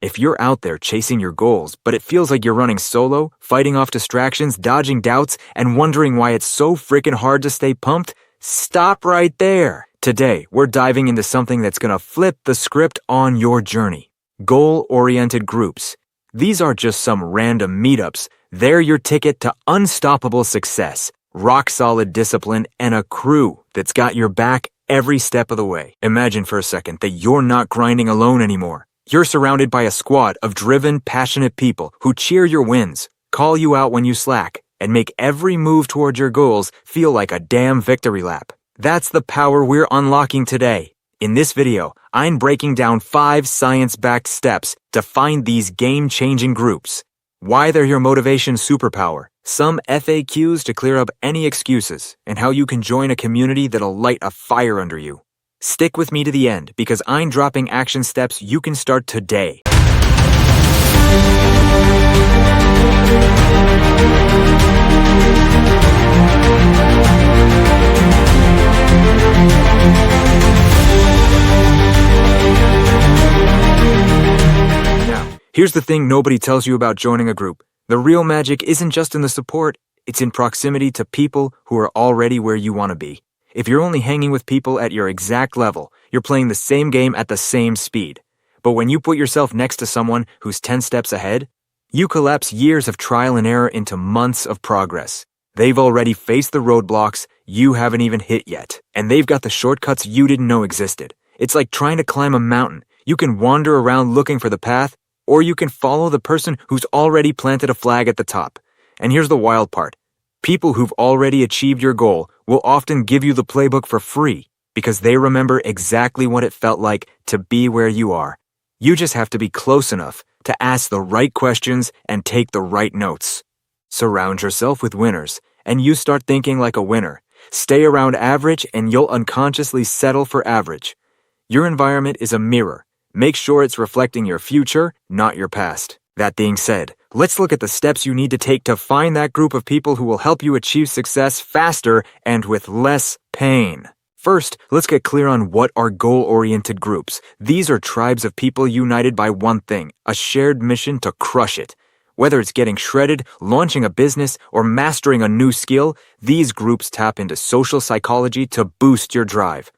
If you're out there chasing your goals, but it feels like you're running solo, fighting off distractions, dodging doubts, and wondering why it's so freaking hard to stay pumped, stop right there. Today, we're diving into something that's gonna flip the script on your journey. Goal-oriented groups. These aren't just some random meetups. They're your ticket to unstoppable success, rock-solid discipline, and a crew that's got your back every step of the way. Imagine for a second that you're not grinding alone anymore. You're surrounded by a squad of driven, passionate people who cheer your wins, call you out when you slack, and make every move toward your goals feel like a damn victory lap. That's the power we're unlocking today. In this video, I'm breaking down 5 science-backed steps to find these game-changing groups. Why they're your motivation superpower, some FAQs to clear up any excuses, and how you can join a community that'll light a fire under you. Stick with me to the end because I'm dropping action steps you can start today. Now, here's the thing nobody tells you about joining a group. The real magic isn't just in the support, it's in proximity to people who are already where you want to be. If you're only hanging with people at your exact level, you're playing the same game at the same speed. But when you put yourself next to someone who's 10 steps ahead, you collapse years of trial and error into months of progress. They've already faced the roadblocks you haven't even hit yet, and they've got the shortcuts you didn't know existed. It's like trying to climb a mountain. You can wander around looking for the path, or you can follow the person who's already planted a flag at the top. And here's the wild part. People who've already achieved your goal will often give you the playbook for free because they remember exactly what it felt like to be where you are. You just have to be close enough to ask the right questions and take the right notes. Surround yourself with winners, and you start thinking like a winner. Stay around average, and you'll unconsciously settle for average. Your environment is a mirror. Make sure it's reflecting your future, not your past. That being said, let's look at the steps you need to take to find that group of people who will help you achieve success faster and with less pain. First, let's get clear on what are goal-oriented groups. These are tribes of people united by one thing, a shared mission to crush it. Whether it's getting shredded, launching a business, or mastering a new skill, these groups tap into social psychology to boost your drive.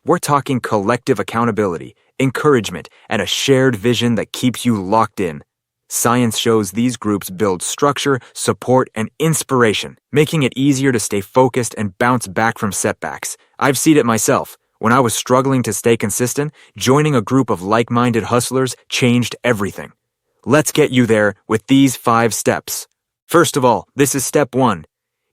We're talking collective accountability, encouragement, and a shared vision that keeps you locked in. Science shows these groups build structure, support, and inspiration, making it easier to stay focused and bounce back from setbacks. I've seen it myself. When I was struggling to stay consistent, joining a group of like-minded hustlers changed everything. Let's get you there with these 5 steps. First of all, this is step 1.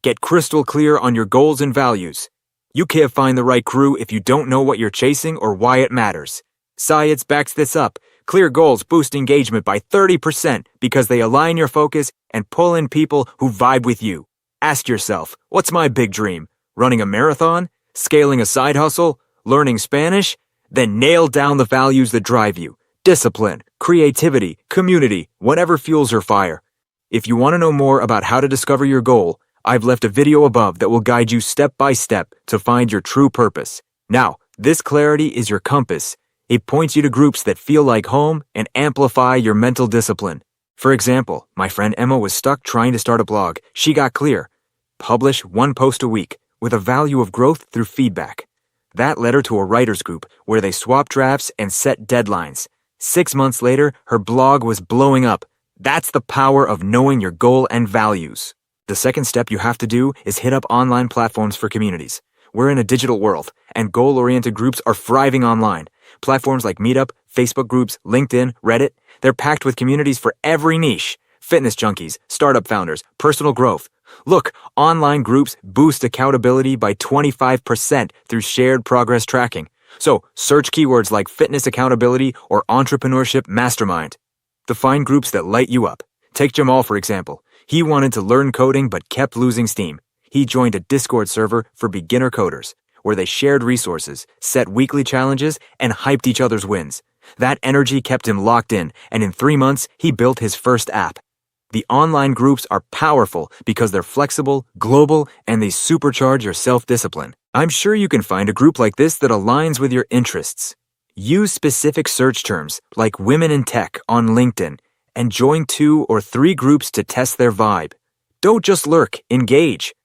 Get crystal clear on your goals and values. You can't find the right crew if you don't know what you're chasing or why it matters. Science backs this up. Clear goals boost engagement by 30% because they align your focus and pull in people who vibe with you. Ask yourself, what's my big dream? Running a marathon? Scaling a side hustle? Learning Spanish? Then nail down the values that drive you. Discipline, creativity, community, whatever fuels your fire. If you want to know more about how to discover your goal, I've left a video above that will guide you step by step to find your true purpose. Now, this clarity is your compass. It points you to groups that feel like home and amplify your mental discipline. For example, my friend Emma was stuck trying to start a blog. She got clear. Publish 1 post a week with a value of growth through feedback. That led her to a writer's group where they swap drafts and set deadlines. 6 months later, her blog was blowing up. That's the power of knowing your goal and values. The second step you have to do is hit up online platforms for communities. We're in a digital world, and goal-oriented groups are thriving online. Platforms like Meetup, Facebook groups, LinkedIn, Reddit, they're packed with communities for every niche. Fitness junkies, startup founders, personal growth. Look, online groups boost accountability by 25% through shared progress tracking. So, search keywords like fitness accountability or entrepreneurship mastermind to find groups that light you up. Take Jamal, for example. He wanted to learn coding but kept losing steam. He joined a Discord server for beginner coders, where they shared resources, set weekly challenges, and hyped each other's wins. That energy kept him locked in, and in 3 months, he built his first app. The online groups are powerful because they're flexible, global, and they supercharge your self-discipline. I'm sure you can find a group like this that aligns with your interests. Use specific search terms like women in tech on LinkedIn and join 2 or 3 groups to test their vibe. Don't just lurk, engage.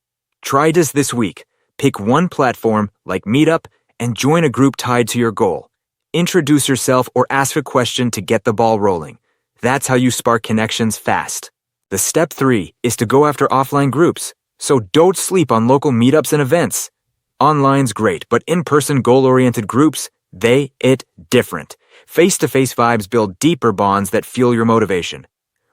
Try this week. Pick one platform like Meetup and join a group tied to your goal. Introduce yourself or ask a question to get the ball rolling. That's how you spark connections fast. The step 3 is to go after offline groups. So don't sleep on local meetups and events. Online's great, but in-person goal-oriented groups, it different. Face-to-face vibes build deeper bonds that fuel your motivation.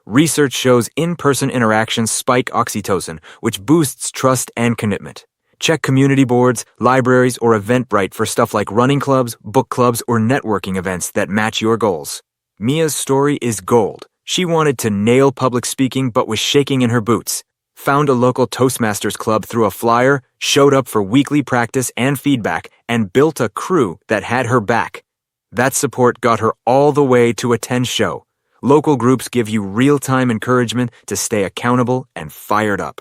Research shows in-person interactions spike oxytocin, which boosts trust and commitment. Check community boards, libraries, or Eventbrite for stuff like running clubs, book clubs, or networking events that match your goals. Mia's story is gold. She wanted to nail public speaking but was shaking in her boots. Found a local Toastmasters club through a flyer, showed up for weekly practice and feedback, and built a crew that had her back. That support got her all the way to a 10 show. Local groups give you real-time encouragement to stay accountable and fired up.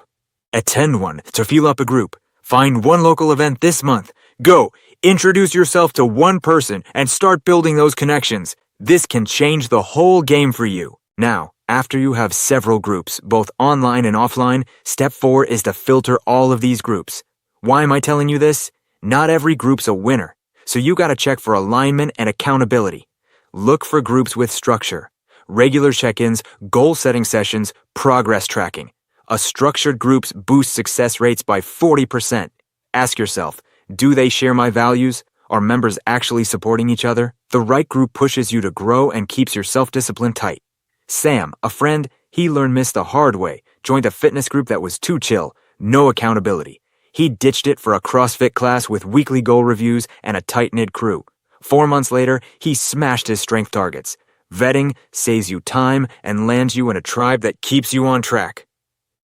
Attend one to feel up a group. Find one local event this month. Go, introduce yourself to one person and start building those connections. This can change the whole game for you. Now, after you have several groups, both online and offline, step 4 is to filter all of these groups. Why am I telling you this? Not every group's a winner, so you gotta check for alignment and accountability. Look for groups with structure. Regular check-ins, goal-setting sessions, progress tracking. A structured group boosts success rates by 40%. Ask yourself, do they share my values? Are members actually supporting each other? The right group pushes you to grow and keeps your self-discipline tight. Sam, a friend, he learned the hard way, joined a fitness group that was too chill, no accountability. He ditched it for a CrossFit class with weekly goal reviews and a tight-knit crew. 4 months later, he smashed his strength targets. Vetting saves you time and lands you in a tribe that keeps you on track.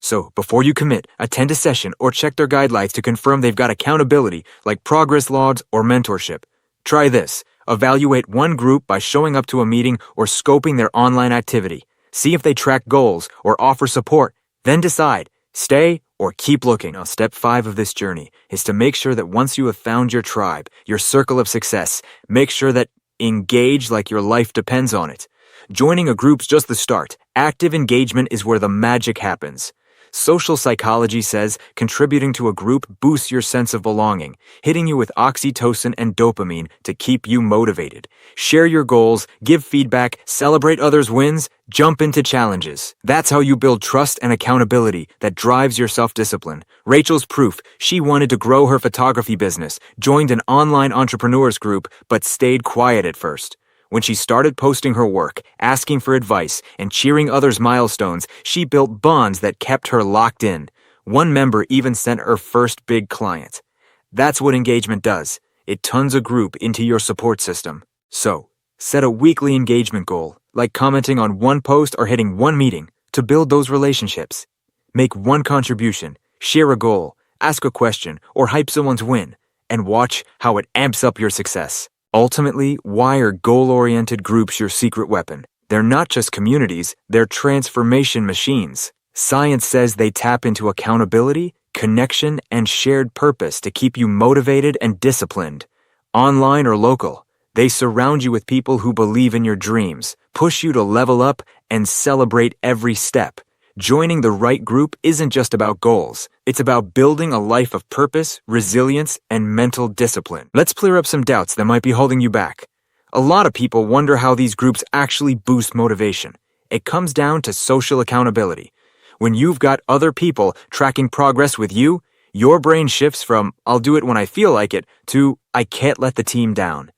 So, before you commit, attend a session or check their guidelines to confirm they've got accountability like progress logs or mentorship. Try this. Evaluate one group by showing up to a meeting or scoping their online activity. See if they track goals or offer support. Then decide, stay or keep looking. Now, step 5 of this journey is to make sure that once you have found your tribe, your circle of success, make sure that engage like your life depends on it. Joining a group's just the start. Active engagement is where the magic happens. Social psychology says contributing to a group boosts your sense of belonging, hitting you with oxytocin and dopamine to keep you motivated. Share your goals, give feedback, celebrate others' wins, jump into challenges. That's how you build trust and accountability that drives your self-discipline. Rachel's proof. She wanted to grow her photography business, joined an online entrepreneurs group, but stayed quiet at first. When she started posting her work, asking for advice, and cheering others' milestones, she built bonds that kept her locked in. One member even sent her first big client. That's what engagement does. It turns a group into your support system. So, set a weekly engagement goal, like commenting on one post or hitting one meeting, to build those relationships. Make one contribution, share a goal, ask a question, or hype someone's win, and watch how it amps up your success. Ultimately, why are goal-oriented groups your secret weapon? They're not just communities, they're transformation machines. Science says they tap into accountability, connection, and shared purpose to keep you motivated and disciplined. Online or local, they surround you with people who believe in your dreams, push you to level up, and celebrate every step. Joining the right group isn't just about goals. It's about building a life of purpose, resilience, and mental discipline. Let's clear up some doubts that might be holding you back. A lot of people wonder how these groups actually boost motivation. It comes down to social accountability. When you've got other people tracking progress with you, your brain shifts from, I'll do it when I feel like it, to, I can't let the team down.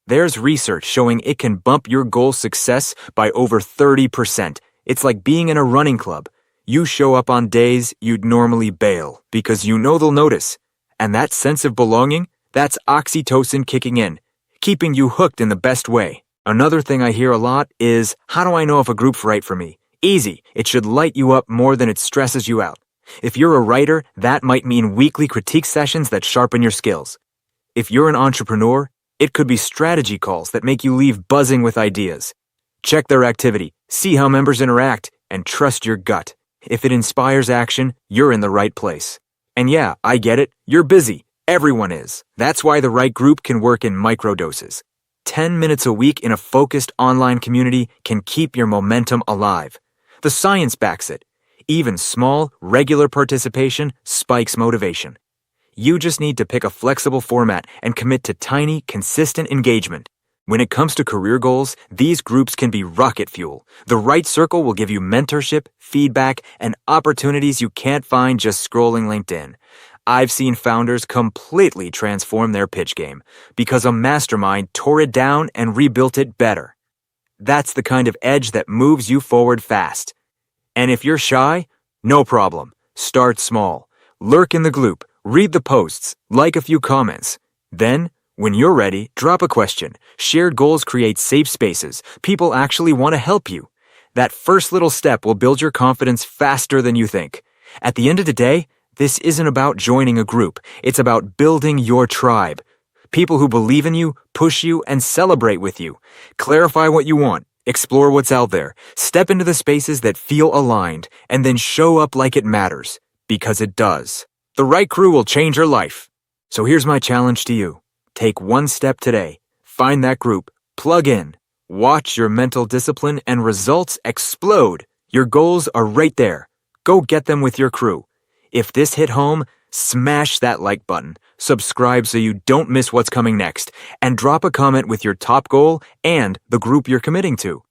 There's research showing it can bump your goal success by over 30%. It's like being in a running club. You show up on days you'd normally bail because you know they'll notice. And that sense of belonging, that's oxytocin kicking in, keeping you hooked in the best way. Another thing I hear a lot is, how do I know if a group's right for me? Easy. It should light you up more than it stresses you out. If you're a writer, that might mean weekly critique sessions that sharpen your skills. If you're an entrepreneur, it could be strategy calls that make you leave buzzing with ideas. Check their activity, see how members interact, and trust your gut. If it inspires action, you're in the right place. And yeah, I get it, you're busy. Everyone is. That's why the right group can work in microdoses. 10 minutes a week in a focused online community can keep your momentum alive. The science backs it. Even small, regular participation spikes motivation. You just need to pick a flexible format and commit to tiny, consistent engagement. When it comes to career goals, these groups can be rocket fuel. The right circle will give you mentorship, feedback, and opportunities you can't find just scrolling LinkedIn. I've seen founders completely transform their pitch game because a mastermind tore it down and rebuilt it better. That's the kind of edge that moves you forward fast. And if you're shy, no problem. Start small. Lurk in the group, read the posts, like a few comments. Then, when you're ready, drop a question. Shared goals create safe spaces. People actually want to help you. That first little step will build your confidence faster than you think. At the end of the day, this isn't about joining a group. It's about building your tribe. People who believe in you, push you, and celebrate with you. Clarify what you want. Explore what's out there. Step into the spaces that feel aligned, and then show up like it matters. Because it does. The right crew will change your life. So here's my challenge to you. Take one step today. Find that group. Plug in. Watch your mental discipline and results explode. Your goals are right there. Go get them with your crew. If this hit home, smash that like button. Subscribe so you don't miss what's coming next. And drop a comment with your top goal and the group you're committing to.